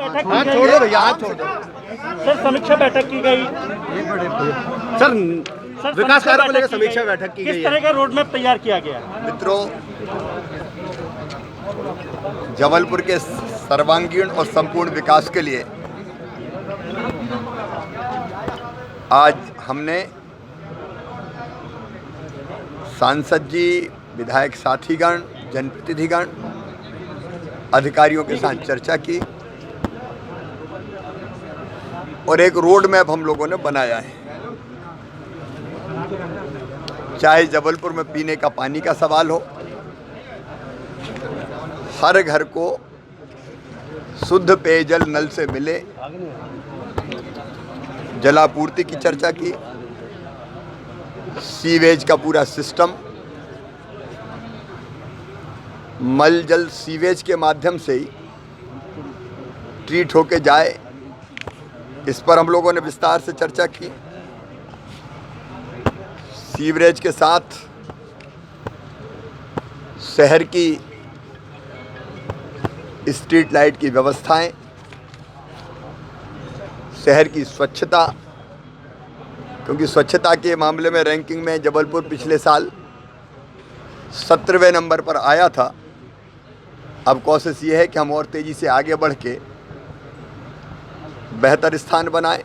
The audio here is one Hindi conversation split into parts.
बैठक हाथ की गई छोड़ है। दो भैया, हाथ छोड़ दो। सर समीक्षा बैठक की गई। सर सर, विकास कार्यों को लेकर की समीक्षा गई। बैठक की किस गई तरह है। का रोड मैप तैयार किया गया? मित्रों, जबलपुर के सर्वांगीण और संपूर्ण विकास के लिए आज हमने सांसद जी, विधायक साथीगण, जनप्रतिनिधिगण, अधिकारियों के साथ चर्चा की और एक रोड मैप हम लोगों ने बनाया है। चाहे जबलपुर में पीने का पानी का सवाल हो, हर घर को शुद्ध पेयजल नल से मिले, जलापूर्ति की चर्चा की, सीवेज का पूरा सिस्टम, मल जल सीवेज के माध्यम से ही ट्रीट होके जाए, इस पर हम लोगों ने विस्तार से चर्चा की। सीवरेज के साथ शहर की स्ट्रीट लाइट की व्यवस्थाएं, शहर की स्वच्छता, क्योंकि स्वच्छता के मामले में रैंकिंग में जबलपुर पिछले साल 17वें नंबर पर आया था। अब कोशिश ये है कि हम और तेज़ी से आगे बढ़ के बेहतर स्थान बनाएं।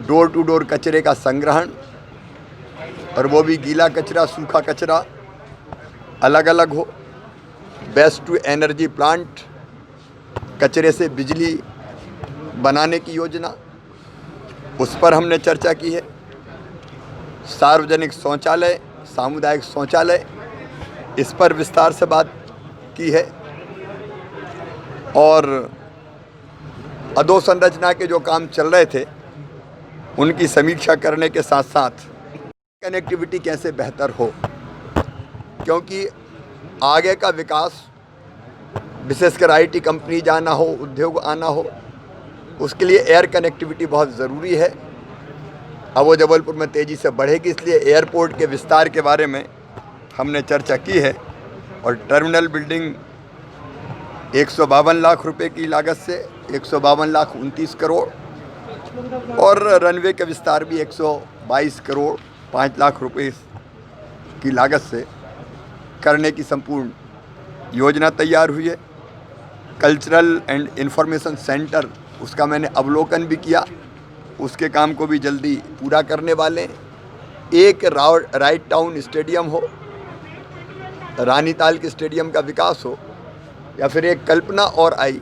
डोर टू डोर कचरे का संग्रहण, और वो भी गीला कचरा, सूखा कचरा अलग अलग हो। वेस्ट टू एनर्जी प्लांट, कचरे से बिजली बनाने की योजना, उस पर हमने चर्चा की है। सार्वजनिक शौचालय, सामुदायिक शौचालय, इस पर विस्तार से बात की है। और अधोसंरचना के जो काम चल रहे थे उनकी समीक्षा करने के साथ साथ कनेक्टिविटी कैसे बेहतर हो, क्योंकि आगे का विकास विशेषकर आईटी कंपनी जाना हो, उद्योग आना हो, उसके लिए एयर कनेक्टिविटी बहुत ज़रूरी है। अब वो जबलपुर में तेज़ी से बढ़ेगी, इसलिए एयरपोर्ट के विस्तार के बारे में हमने चर्चा की है। और टर्मिनल बिल्डिंग 152 लाख रुपए की लागत से 152 लाख 29 करोड़, और रनवे के विस्तार भी 122 करोड़ 5 लाख रुपए की लागत से करने की संपूर्ण योजना तैयार हुई है। कल्चरल एंड इंफॉर्मेशन सेंटर, उसका मैंने अवलोकन भी किया, उसके काम को भी जल्दी पूरा करने वाले हैं। एक राइट टाउन स्टेडियम हो, रानीताल के स्टेडियम का विकास हो, या फिर एक कल्पना और आई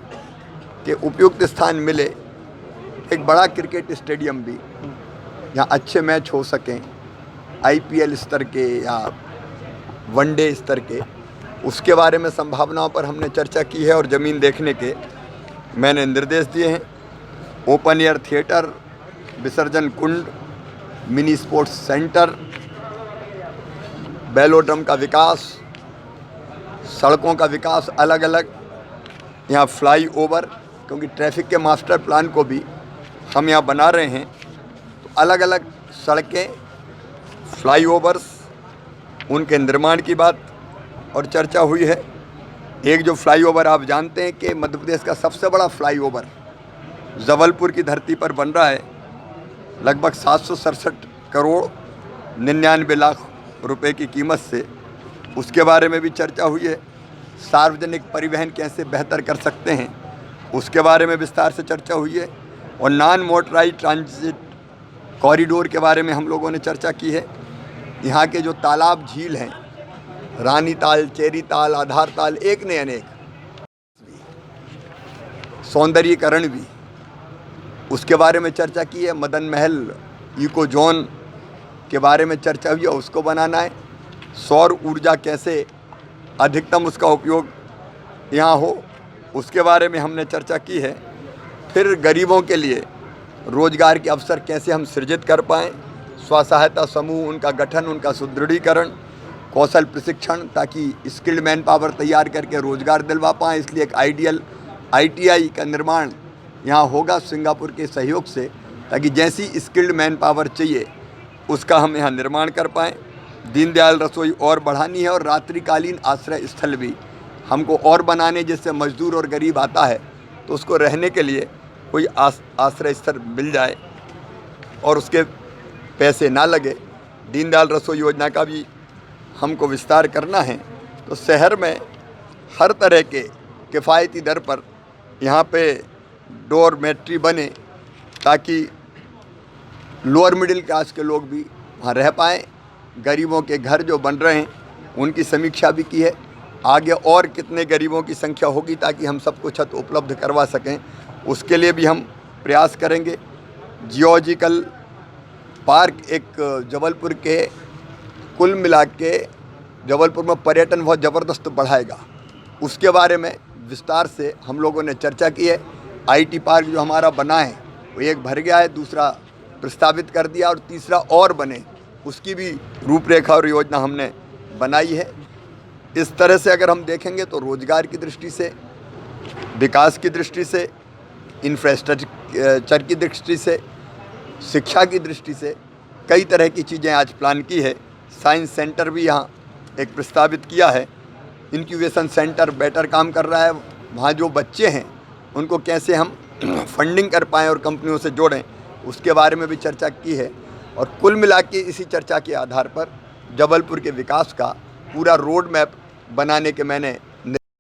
कि उपयुक्त स्थान मिले एक बड़ा क्रिकेट स्टेडियम भी, जहाँ अच्छे मैच हो सकें, आईपीएल स्तर के या वनडे स्तर के, उसके बारे में संभावनाओं पर हमने चर्चा की है और ज़मीन देखने के मैंने निर्देश दिए हैं। ओपन एयर थिएटर, विसर्जन कुंड, मिनी स्पोर्ट्स सेंटर, बेलोड्रम का विकास, सड़कों का विकास अलग अलग, यहाँ फ्लाई ओवर, क्योंकि ट्रैफिक के मास्टर प्लान को भी हम यहाँ बना रहे हैं, तो अलग अलग सड़कें, फ्लाई ओवर्स, उनके निर्माण की बात और चर्चा हुई है। एक जो फ्लाई ओवर आप जानते हैं कि मध्य प्रदेश का सबसे बड़ा फ्लाई ओवर जबलपुर की धरती पर बन रहा है, लगभग 767 करोड़ 99 लाख रुपए की कीमत से, उसके बारे में भी चर्चा हुई है। सार्वजनिक परिवहन कैसे बेहतर कर सकते हैं, उसके बारे में विस्तार से चर्चा हुई है। और नॉन मोटराइज ट्रांजिट कॉरिडोर के बारे में हम लोगों ने चर्चा की है। यहाँ के जो तालाब, झील हैं, रानीताल, चेरीताल, आधारताल, एक ने अनेक, सौंदर्यीकरण भी, उसके बारे में चर्चा की है। मदन महल इको जोन के बारे में चर्चा हुई है, उसको बनाना है। सौर ऊर्जा कैसे अधिकतम उसका उपयोग यहाँ हो, उसके बारे में हमने चर्चा की है। फिर गरीबों के लिए रोजगार के अवसर कैसे हम सृजित कर पाएँ, स्व सहायता समूह, उनका गठन, उनका सुदृढ़ीकरण, कौशल प्रशिक्षण, ताकि स्किल्ड मैन पावर तैयार करके रोजगार दिलवा पाएँ। इसलिए एक आइडियल ITI का निर्माण यहाँ होगा सिंगापुर के सहयोग से, ताकि जैसी स्किल्ड मैन पावर चाहिए उसका हम यहाँ निर्माण कर पाएँ। दीनदयाल रसोई और बढ़ानी है, और रात्रिकालीन आश्रय स्थल भी हमको और बनाने, जिससे मजदूर और गरीब आता है तो उसको रहने के लिए कोई आश्रय स्थल मिल जाए और उसके पैसे ना लगे। दीनदयाल रसोई योजना का भी हमको विस्तार करना है, तो शहर में हर तरह के किफ़ायती दर पर यहाँ पे डोरमेट्री बने ताकि लोअर मिडिल क्लास के लोग भी वहाँ रह पाएँ। गरीबों के घर जो बन रहे हैं उनकी समीक्षा भी की है। आगे और कितने गरीबों की संख्या होगी ताकि हम सबको छत उपलब्ध करवा सकें, उसके लिए भी हम प्रयास करेंगे। जियोलॉजिकल पार्क एक जबलपुर के कुल मिला के जबलपुर में पर्यटन बहुत ज़बरदस्त बढ़ाएगा, उसके बारे में विस्तार से हम लोगों ने चर्चा की है। आईटी पार्क जो हमारा बना है वो एक भर गया है, दूसरा प्रस्तावित कर दिया और तीसरा और बने, उसकी भी रूपरेखा और योजना हमने बनाई है। इस तरह से अगर हम देखेंगे तो रोज़गार की दृष्टि से, विकास की दृष्टि से, इंफ्रास्ट्रक्चर की दृष्टि से, शिक्षा की दृष्टि से कई तरह की चीज़ें आज प्लान की है। साइंस सेंटर भी यहाँ एक प्रस्तावित किया है। इंक्यूबेशन सेंटर बेटर काम कर रहा है। वहाँ जो बच्चे हैं उनको कैसे हम फंडिंग कर पाएँ और कंपनियों से जोड़ें, उसके बारे में भी चर्चा की है। और कुल मिला के इसी चर्चा के आधार पर जबलपुर के विकास का पूरा रोड मैप बनाने के मैंने